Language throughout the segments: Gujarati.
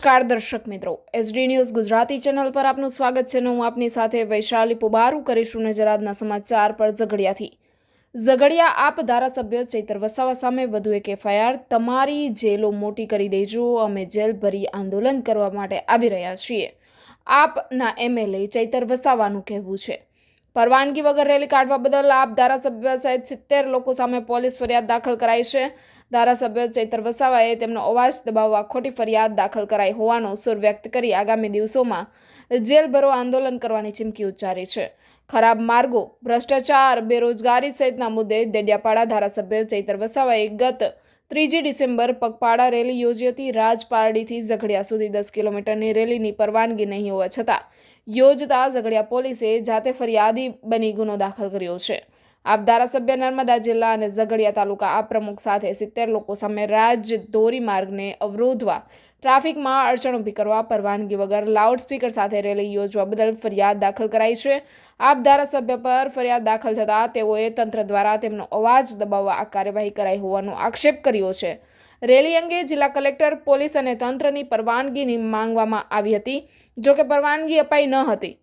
નમસ્કાર દર્શક મિત્રો, એસડી ન્યૂઝ ગુજરાતી ચેનલ પર આપનું સ્વાગત છે. હું આપની સાથે વૈશાલી પુબારુ કરીશું નજર આજના સમાચાર પર. ઝઘડિયા આપ ધારાસભ્ય ચૈતર વસાવા સામે વધુ એક એફઆઈઆર. તમારી જેલો મોટી કરી દેજો, અમે જેલ ભરી આંદોલન કરવા માટે આવી રહ્યા છીએ, આપના એમએલએ ચૈતર વસાવાનું કહેવું છે. પરવાનગી વગર રેલી કાઢવા બદલ આપ ધારાસભ્ય સહિત 70 લોકો સામે પોલીસ ફરિયાદ દાખલ કરાઈ છે. ધારાસભ્ય ચૈતર વસાવાએ તેમનો અવાજ દબાવવા ખોટી ફરિયાદ દાખલ કરાઈ હોવાનો સૂર વ્યક્ત કરી આગામી દિવસોમાં જેલ ભરો આંદોલન કરવાની ચીમકી ઉચ્ચારી છે. ખરાબ માર્ગો, ભ્રષ્ટાચાર, બેરોજગારી સહિતના મુદ્દે દેડિયાપાડા ધારાસભ્ય ચૈતર વસાવાએ ગત 3 ડિસેમ્બર પગપાળા રેલી યોજી હતી. રાજપારડીથી ઝઘડિયા સુધી 10 કિલોમીટરની રેલીની પરવાનગી નહીં હોવા છતાં યોજતા ઝઘડિયા પોલીસે જાતે ફરિયાદી બની ગુનો દાખલ કર્યો છે. આપ ધારાસભ્ય નર્મદા જિલ્લા અને ઝઘડિયા તાલુકા આપ પ્રમુખ સાથે 70 લોકો સામે રાજધોરી માર્ગને અવરોધવા, ટ્રાફિકમાં અડચણ ઊભી કરવા, પરવાનગી વગર લાઉડસ્પીકર સાથે રેલી યોજવા બદલ ફરિયાદ દાખલ કરાઈ છે. આપ ધારાસભ્ય પર ફરિયાદ દાખલ થતાં તેઓએ તંત્ર દ્વારા તેમનો અવાજ દબાવવા આ કાર્યવાહી કરાઈ હોવાનો આક્ષેપ કર્યો છે. રેલી અંગે જિલ્લા કલેક્ટર, પોલીસ અને તંત્રની પરવાનગી માંગવામાં આવી હતી, જોકે પરવાનગી અપાઈ ન હતી.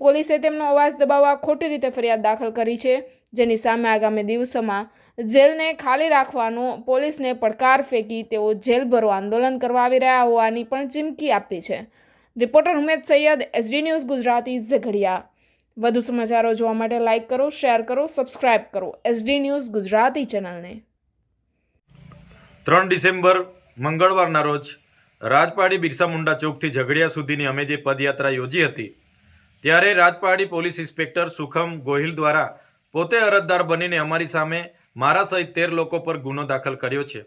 પોલીસે તેમનો અવાજ દબાવવા ખોટી રીતે ફરિયાદ દાખલ કરી છે, જેની સામે આગામી દિવસોમાં જેલને ખાલી રાખવાનો પોલીસને પડકાર ફેંકી તેઓ જેલ ભરો આંદોલન કરવા આવી રહ્યા હોવાની પણ ચીમકી આપી છે. રિપોર્ટર ઉમેદ સૈયદ, એસડી ન્યૂઝ ગુજરાતી, ઝઘડિયા. વધુ સમાચારો જોવા માટે લાઇક કરો, શેર કરો, સબસ્ક્રાઇબ કરો એસડી ન્યૂઝ ગુજરાતી ચેનલને. 3 ડિસેમ્બર મંગળવારના રોજ રાજપારડી બિરસા મુંડા ચોકથી ઝઘડિયા સુધીની અમે જે પદયાત્રા યોજી હતી, ત્યારે રાજપારડી પોલીસ ઇન્સ્પેક્ટર સુખમ ગોહિલ દ્વારા પોતે અરજદાર બનીને અમારી સામે મારા સહિત 13 લોકો પર ગુનો દાખલ કર્યો છે.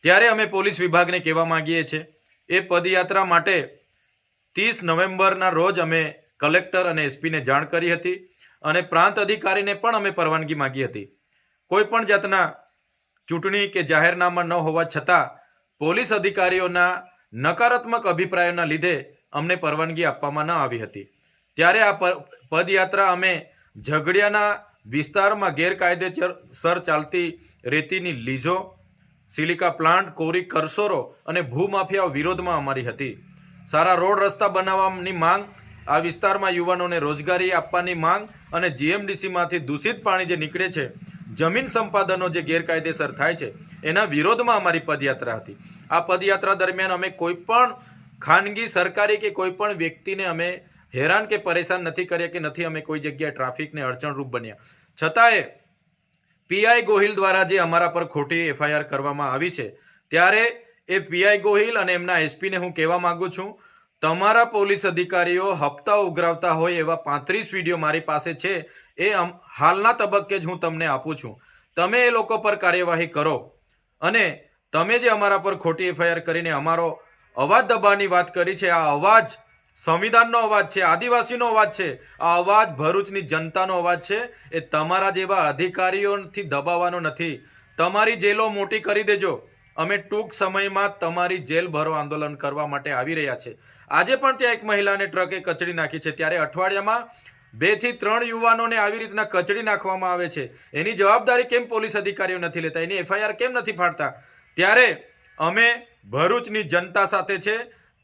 ત્યારે અમે પોલીસ વિભાગને કહેવા માંગીએ છીએ, એ પદયાત્રા માટે 30 નવેમ્બરના રોજ અમે કલેક્ટર અને એસપીને જાણ કરી હતી અને પ્રાંત અધિકારીને પણ અમે પરવાનગી માંગી હતી. કોઈ પણ જાતના ચૂંટણી કે જાહેરનામા ન હોવા છતાં પોલીસ અધિકારીઓના નકારાત્મક અભિપ્રાયોના લીધે અમને પરવાનગી આપવામાં ન આવી હતી. ત્યારે આ પદયાત્રા અમે ઝઘડિયાના વિસ્તારમાં ગેરકાયદેસર ચાલતી રેતીની લીઝો, સિલિકા પ્લાન્ટ, કોરી કરસોરો અને ભૂમાફિયા વિરોધમાં અમારી હતી. સારા રોડ રસ્તા બનાવવાની માંગ, આ વિસ્તારમાં યુવાનોને રોજગારી આપવાની માંગ અને જીએમડીસીમાંથી દૂષિત પાણી જે નીકળે છે, જમીન સંપાદનો જે ગેરકાયદેસર થાય છે, એના વિરોધમાં અમારી પદયાત્રા હતી. આ પદયાત્રા દરમિયાન અમે કોઈ પણ ખાનગી, સરકારી કે કોઈ પણ વ્યક્તિને અમે હેરાન કે પરેશાન નથી કર્યા કે નથી અમે કોઈ જગ્યાએ ટ્રાફિકને અડચણરૂપ બન્યા. છતાંય પીઆઈ ગોહિલ દ્વારા જે અમારા પર ખોટી એફઆઈઆર કરવામાં આવી છે, ત્યારે એ પીઆઈ ગોહિલ અને એમના એસપીને હું કહેવા માગું છું, તમારા પોલીસ અધિકારીઓ હપ્તા ઉઘરાવતા હોય એવા 35 વિડીયો મારી પાસે છે, એ હાલના તબક્કે જ હું તમને આપું છું. તમે એ લોકો પર કાર્યવાહી કરો અને તમે જે અમારા પર ખોટી એફઆઈઆર કરીને અમારો અવાજ દબાવવાની વાત કરી છે, આ અવાજ સંવિધાનનો અવાજ છે, આદિવાસીનો અવાજ છે, આ અવાજ ભરૂચની જનતાનો અવાજ છે. એ તમારા જેવા અધિકારીઓથી દબાવવાનો નથી. તમારી જેલો મોટી કરી દેજો. અમે ટૂંક સમયમાં તમારી જેલ ભરો આંદોલન કરવા માટે આવી રહ્યા છે. આજે પણ ત્યાં એક મહિલાને ટ્રકે કચડી નાખી છે, ત્યારે અઠવાડિયામાં 2 થી 3 યુવાનોને આવી રીતના કચડી નાખવામાં આવે છે. એની જવાબદારી કેમ પોલીસ અધિકારીઓ નથી લેતા? એની એફઆઈઆર કેમ નથી ફાડતા? ત્યારે અમે ભરૂચની જનતા સાથે છે.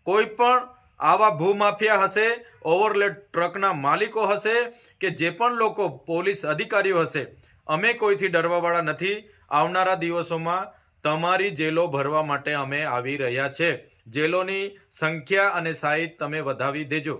કોઈ પણ આવા ભૂમાફિયા હશે, ઓવરલોડ ટ્રકના માલિકો હશે કે જે પણ લોકો પોલીસ અધિકારીઓ હશે, અમે કોઈથી ડરવાવાળા નથી. આવનારા દિવસોમાં તમારી જેલો ભરવા માટે અમે આવી રહ્યા છે. જેલોની સંખ્યા અને સાઇઝ તમે વધાવી દેજો.